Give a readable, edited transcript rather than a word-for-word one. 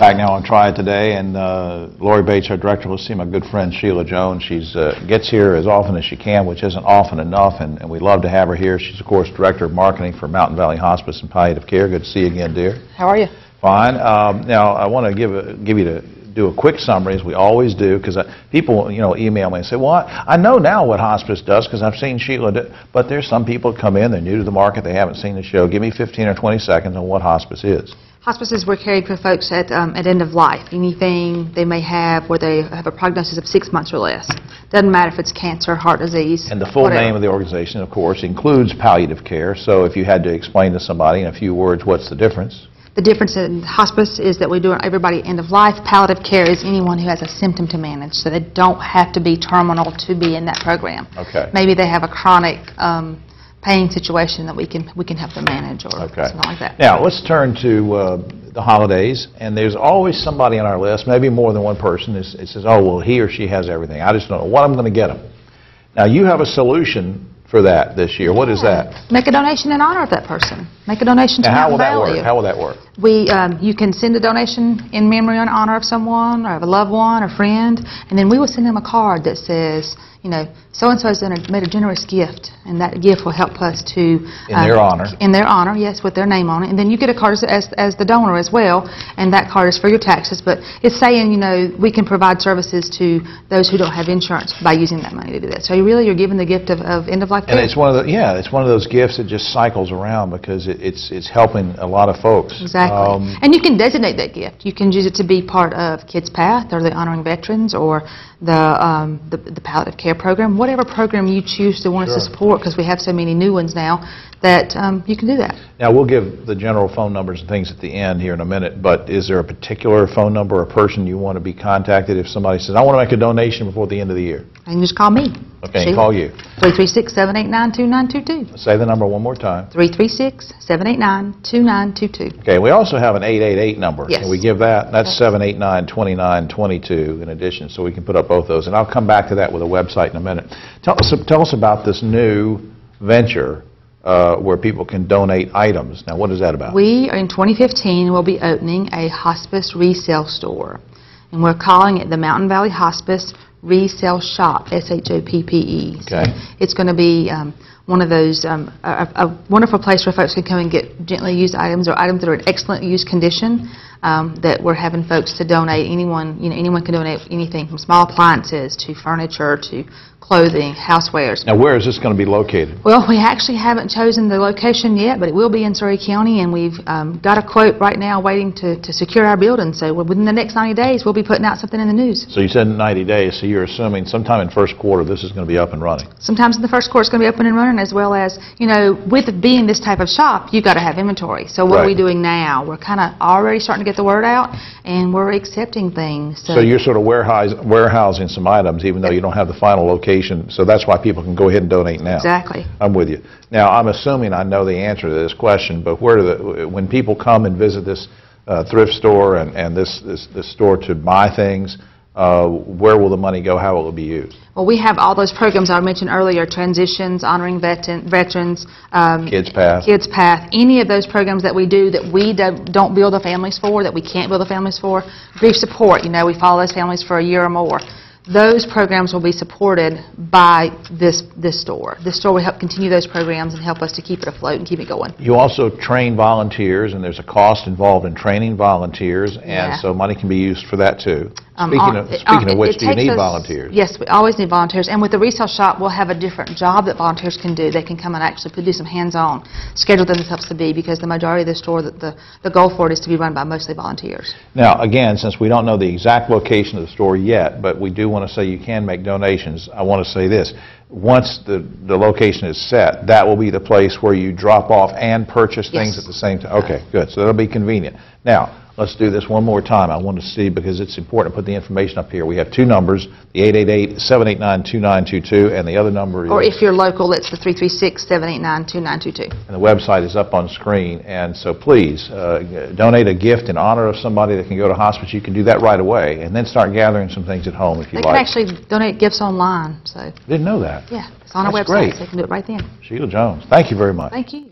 back now on Triad today, and Lori Bates, our director, will see my good friend Sheila Jones. She gets here as often as she can, which isn't often enough, and we love to have her here. She's, of course, Director of Marketing for Mountain Valley Hospice and Palliative Care. Good to see you again, dear. How are you? Fine. Now, I want to do a quick summary, as we always do, because people, email me and say, well, I know now what hospice does because I've seen Sheila do, but there's some people that come in, they're new to the market, they haven't seen the show. Give me 15 or 20 seconds on what hospice is. Hospices were caring for folks at end of life. Anything they may have where they have a prognosis of 6 months or less. Doesn't matter if it's cancer, heart disease, and the full whatever. name of the organization, of course, includes palliative care. So if you had to explain to somebody in a few words, what's the difference? The difference in hospice is that we do everybody end of life. Palliative care is anyone who has a symptom to manage, so they don't have to be terminal to be in that program. Okay. Maybe they have a chronic pain situation that we can help them manage or something like that. Now let's turn to the holidays, and there's always somebody on our list, maybe more than one person, it says, oh, well, he or she has everything. I just don't know what I'm going to get them. Now you have a solution for that this year. What is that? Make a donation in honor of that person. Make a donation to Mountain Valley. How will that work? You can send a donation in memory or in honor of someone or of a loved one or friend, and then we will send them a card that says, so-and-so has made a generous gift, and that gift will help us to... In their honor. In their honor, yes, with their name on it. And then you get a card as the donor as well, and that card is for your taxes. But it's saying, we can provide services to those who don't have insurance by using that money to do that. So you're giving the gift of end-of-life care. And it's one of it's one of those gifts that just cycles around because it's helping a lot of folks. Exactly. And you can designate that gift. You can use it to be part of Kids Path or the Honoring Veterans or the palliative care program, whatever program you choose to want us to support, because we have so many new ones now that you can do that. Now we'll give the general phone numbers and things at the end here in a minute, but is there a particular phone number or person you want to be contacted if somebody says, I want to make a donation before the end of the year? And just call me. Okay, Sheila. Call you. 336-789-2922. Say the number one more time. 336-789-2922. Okay, we also have an 888 number. Yes. Can we give that? That's 789-2922 in addition, so we can put up both those. And I'll come back to that with a website in a minute. Tell us about this new venture where people can donate items. Now, what is that about? We, in 2015, will be opening a hospice resale store, and we're calling it the Mountain Valley Hospice Resale Shop, S-H-O-P-P-E. Okay. So it's going to be one of those, a wonderful place where folks can come and get gently used items or items that are in excellent use condition, that we're having folks to donate. Anyone can donate anything from small appliances to furniture to clothing, housewares. Now, where is this going to be located? Well, we actually haven't chosen the location yet, but it will be in Surrey County, and we've got a quote right now waiting to secure our building. So within the next 90 days, we'll be putting out something in the news. So you said 90 days, so you're assuming sometime in first quarter this is going to be up and running. Sometimes in the first quarter it's going to be up and running, as well as, with it being this type of shop, you've got to have inventory. So what are we doing now? We're kind of already starting to get the word out, and we're accepting things. So you're sort of warehousing some items, even though you don't have the final location. So that's why people can go ahead and donate now. Exactly. I'm with you. Now, I'm assuming I know the answer to this question, but when people come and visit this thrift store and this store to buy things, where will the money go? How will it be used? Well, we have all those programs I mentioned earlier, Transitions, Honoring Veterans, Kids Path. Kids Path, any of those programs that we do that we don't build the families for, that we can't build the families for. Grief support, we follow those families for a year or more. Those programs will be supported by this store. This store will help continue those programs and help us to keep it afloat and keep it going. You also train volunteers, and there's a cost involved in training volunteers, and so money can be used for that too. Speaking of which, do you need volunteers? Yes, we always need volunteers. And with the resale shop, we'll have a different job that volunteers can do. They can come and actually do some hands-on, schedule themselves to be, because the majority of the store, the goal for it is to be run by mostly volunteers. Now, again, since we don't know the exact location of the store yet, but we do want to say you can make donations, I want to say this. Once the location is set, that will be the place where you drop off and purchase things at the same time. Okay, good. So that'll be convenient. Now, let's do this one more time. I want to see, because it's important to put the information up here. We have two numbers, the 888-789-2922, and the other number is... Or if you're local, it's the 336-789-2922. And the website is up on screen. And so please, donate a gift in honor of somebody that can go to hospice. You can do that right away, and then start gathering some things at home if you like. They can actually donate gifts online. So didn't know that. yeah, it's on our website, great. so they can do it right then. Sheila Jones, thank you very much. Thank you.